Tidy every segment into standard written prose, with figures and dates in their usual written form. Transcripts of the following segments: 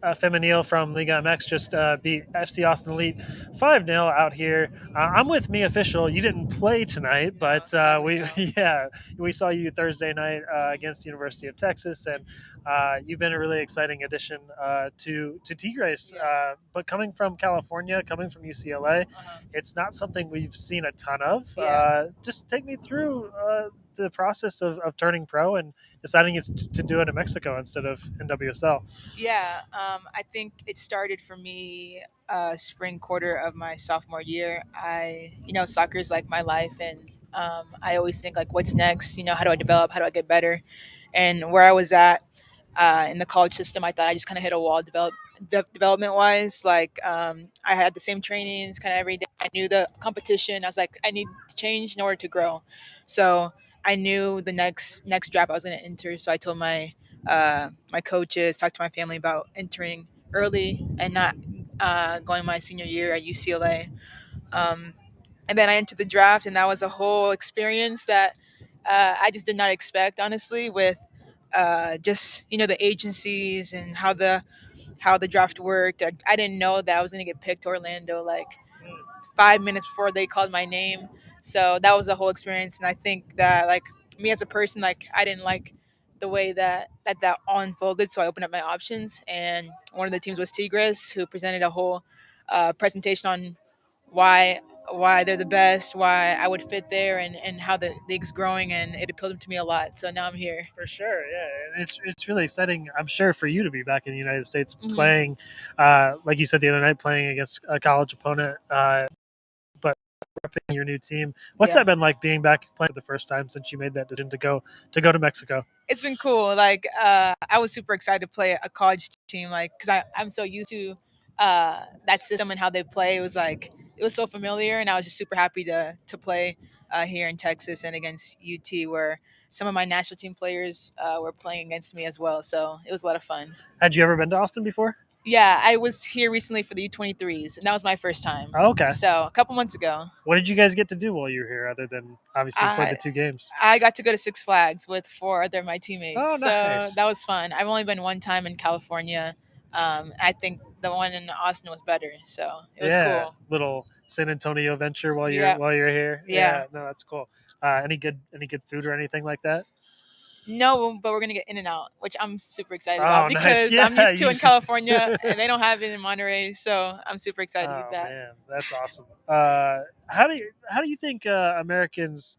Femenil from Liga MX just beat FC Austin Elite 5-0 out here. I'm with Mia Fishel. You didn't play tonight, No, but sadly we no. yeah we saw you Thursday night against the University of Texas, and you've been a really exciting addition to Tigres. Yeah. But coming from California, coming from UCLA, Uh-huh. it's not something we've seen a ton of. Yeah. Just take me through the process of turning pro and deciding to do it in Mexico instead of in WSL. Yeah. I think it started for me spring quarter of my sophomore year. Soccer is like my life, and I always think like, what's next? How do I develop? How do I get better? And where I was at in the college system, I thought I just kind of hit a wall development wise. Like I had the same trainings kind of every day. I knew the competition. I was like, I need to change in order to grow. So I knew the next draft I was going to enter. So I told my coaches, talked to my family about entering early and not going my senior year at UCLA. Um, and then I entered the draft, and that was a whole experience that I just did not expect, honestly, with just the agencies and how the draft worked. I didn't know that I was going to get picked to Orlando like 5 minutes before they called my name. So that was a whole experience, and I think that like me as a person, like I didn't like the way that all unfolded. So I opened up my options, and one of the teams was Tigres, who presented a whole presentation on why why they're the best, why I would fit there, and how the league's growing, and it appealed to me a lot. So now I'm here. For sure, yeah, and it's really exciting. I'm sure for you to be back in the United States Hmm. playing, like you said the other night, playing against a college opponent, but repping your new team. What's Yeah. that been like being back playing for the first time since you made that decision to go to Mexico? It's been cool. Like I was super excited to play a college team, like because I'm so used to that system and how they play. It was so familiar, and I was just super happy to play here in Texas and against UT, where some of my national team players were playing against me as well. So it was a lot of fun. Had you ever been to Austin before? Yeah, I was here recently for the U23s, and that was my first time. Oh, okay. So a couple months ago, What did you guys get to do while you were here, other than obviously play the I two games? I got to go to Six Flags with four other my Oh, teammates, so nice. that was fun. I've only been one time in California. I think the one in Austin was better, so it was Yeah, cool. little San Antonio venture while you're Yeah, while you're here. yeah. Yeah, no, that's cool. Any good food or anything like that? No, but we're gonna get In and Out, which I'm super excited about Oh, nice. because I'm Yeah, used to you. in California and they don't have it in Monterey, so I'm super excited to get Oh that. man, that's awesome. How do you think Americans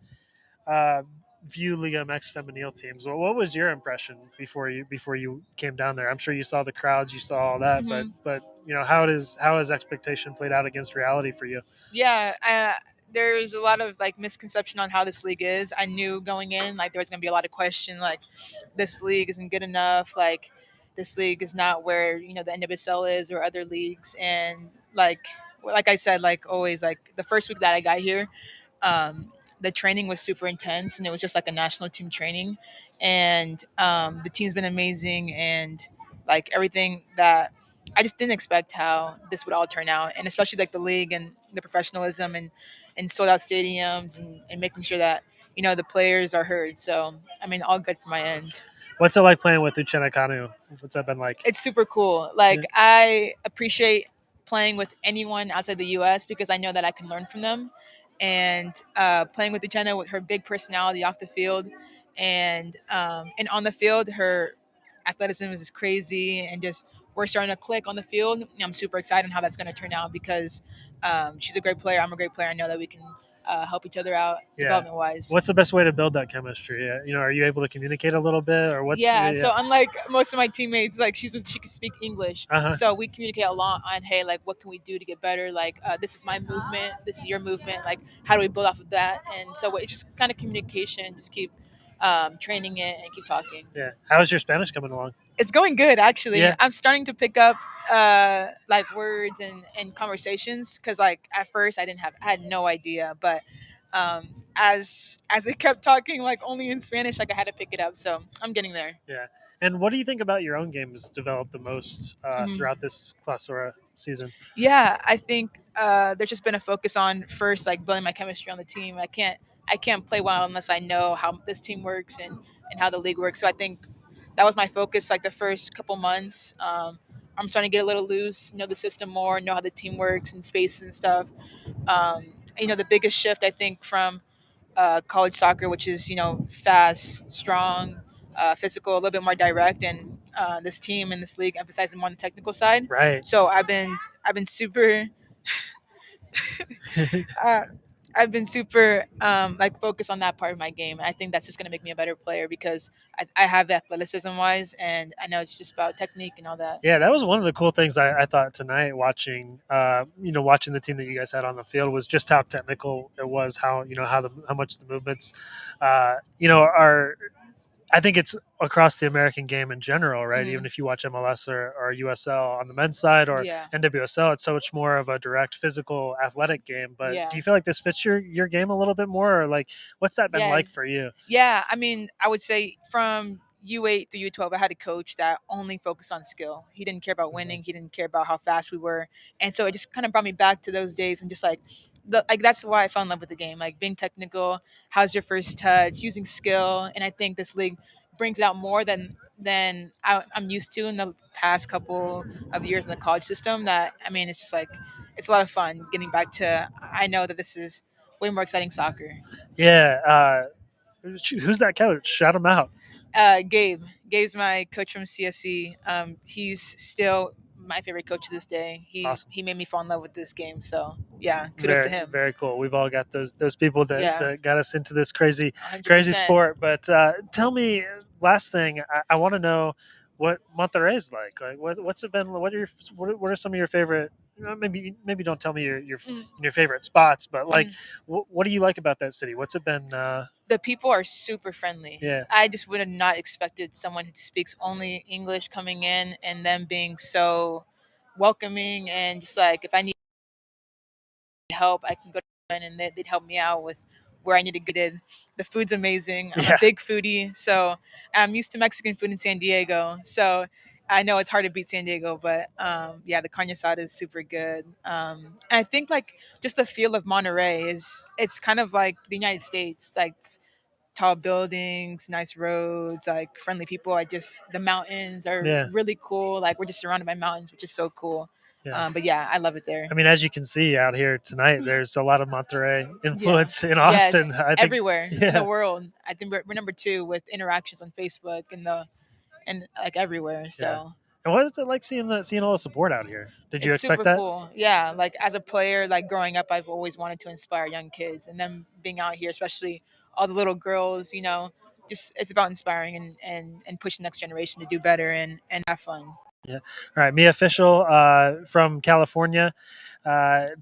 uh, view Liga MX Femenil teams? What was your impression before you came down there? I'm sure you saw the crowds, you saw all that, but Hmm. but how has expectation played out against reality for you? Yeah, there's a lot of like misconception on how this league is. I knew going in like there was gonna be a lot of question like this league isn't good enough, like this league is not where the NWSL is or other leagues, and like I said, like always, like the first week that I got here, the training was super intense and it was just like a national team training, and the team's been amazing, and like everything that I just didn't expect how this would all turn out, and especially like the league and the professionalism and sold out stadiums and making sure that the players are heard. So I mean, all good for my end. What's it like playing with Uchenna Kanu? What's that been like? It's super cool. Yeah. Like I appreciate playing with anyone outside the U.S. because I know that I can learn from them. And playing with Jenna with her big personality off the field, and on the field, her athleticism is crazy, and just we're starting to click on the field. And I'm super excited on how that's going to turn out because she's a great player. I'm a great player. I know that we can help each other out Yeah. development wise. What's the best way to build that chemistry? Are you able to communicate a little bit, or what's? Yeah, Yeah. so unlike most of my teammates, like she can speak English, Uh huh. so we communicate a lot on hey, like what can we do to get better? Like this is my movement, this is your movement. Like how do we build off of that? And so it's just kind of communication. Just keep training it and keep talking. Yeah. How's your Spanish coming along? It's going good actually. Yeah. I'm starting to pick up like words and conversations because like at first I had no idea, but as I kept talking like only in Spanish, like I had to pick it up. So I'm getting there. Yeah. And what do you think about your own game has developed the most Mhm. throughout this Clausura season? Yeah, I think there's just been a focus on first like building my chemistry on the team. I can't play well unless I know how this team works and how the league works. So I think that was my focus like the first couple months. I'm starting to get a little loose, know the system more, know how the team works and space and stuff. Um, the biggest shift I think from college soccer, which is fast, strong, physical, a little bit more direct, and this team and this league emphasizing more on the technical side. Right. So I've been super uh, I've been super like focused on that part of my game. And I think that's just gonna make me a better player because I have the athleticism wise, and I know it's just about technique and all that. Yeah, that was one of the cool things I thought tonight watching, watching the team that you guys had on the field was just how technical it was, how how much the movements, are. I think it's across the American game in general, right? Even Hmm. if you watch MLS or USL on the men's side or Yeah, NWSL, it's so much more of a direct, physical, athletic game. But do yeah, you feel like this fits your game a little bit more, or like what's that been yeah. like for you? Yeah, I mean, I would say from U8 through U12, I had a coach that only focused on skill. He didn't care about Mhm. winning. He didn't care about how fast we were, and so it just kind of brought me back to those days and just like that's why I fell in love with the game. Like being technical, how's your first touch, using skill, and I think this league brings it out more than I'm used to in the past couple of years in the college system. That I mean, it's just like it's a lot of fun getting back to. I know that this is way more exciting soccer. Yeah, who's that coach? Shout him out. Gabe. Gabe's my coach from CSC. He's still my favorite coach to this day. He Awesome. he made me fall in love with this game. So yeah, kudos to Very, him. very cool. We've all got those people Yeah, that got us into this crazy 100%. sport. But tell me, last thing, I want to know what Monterey is like. Like, what's it been? What are some of your favorite? Maybe don't tell me Mm, your favorite spots, but like, mhm. what do you like about that city? What's it been? The people are super friendly. Yeah, I just would have not expected someone who speaks only English coming in and them being so welcoming and just like if I need help, I can go to them and they'd help me out with where I need to get it. The food's amazing. I'm a yeah, big foodie, so I'm used to Mexican food in San Diego. So I know it's hard to beat San Diego, but yeah, the carne asada is super good. And I think like just the feel of Monterey is it's kind of like the United States, like tall buildings, nice roads, like friendly people. I just the mountains are yeah, really cool. Like we're just surrounded by mountains, which is so cool. yeah. But yeah, I love it there. I mean, as you can see out here tonight, there's a lot of Monterey Yeah. influence in Yes. Austin. I think, Everywhere in the yeah, world. I think we're number two with interactions on Facebook and like everywhere. yeah. So And what is it like seeing all the support out here? Did you it's expect super that? cool. Yeah. Like as a player, like growing up, I've always wanted to inspire young kids, and them being out here, especially all the little girls. Just it's about inspiring and pushing the next generation to do better and have fun. Yeah. All right, Mia Fishel from California,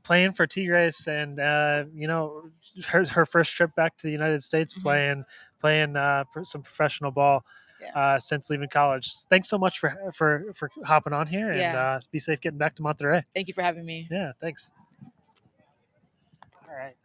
playing for Tigres, and her first trip back to the United States, Hmm. playing some professional ball Yeah. since leaving college. Thanks so much for hopping on here, and Yeah. be safe getting back to Monterey. Thank you for having me. Yeah, thanks. All right.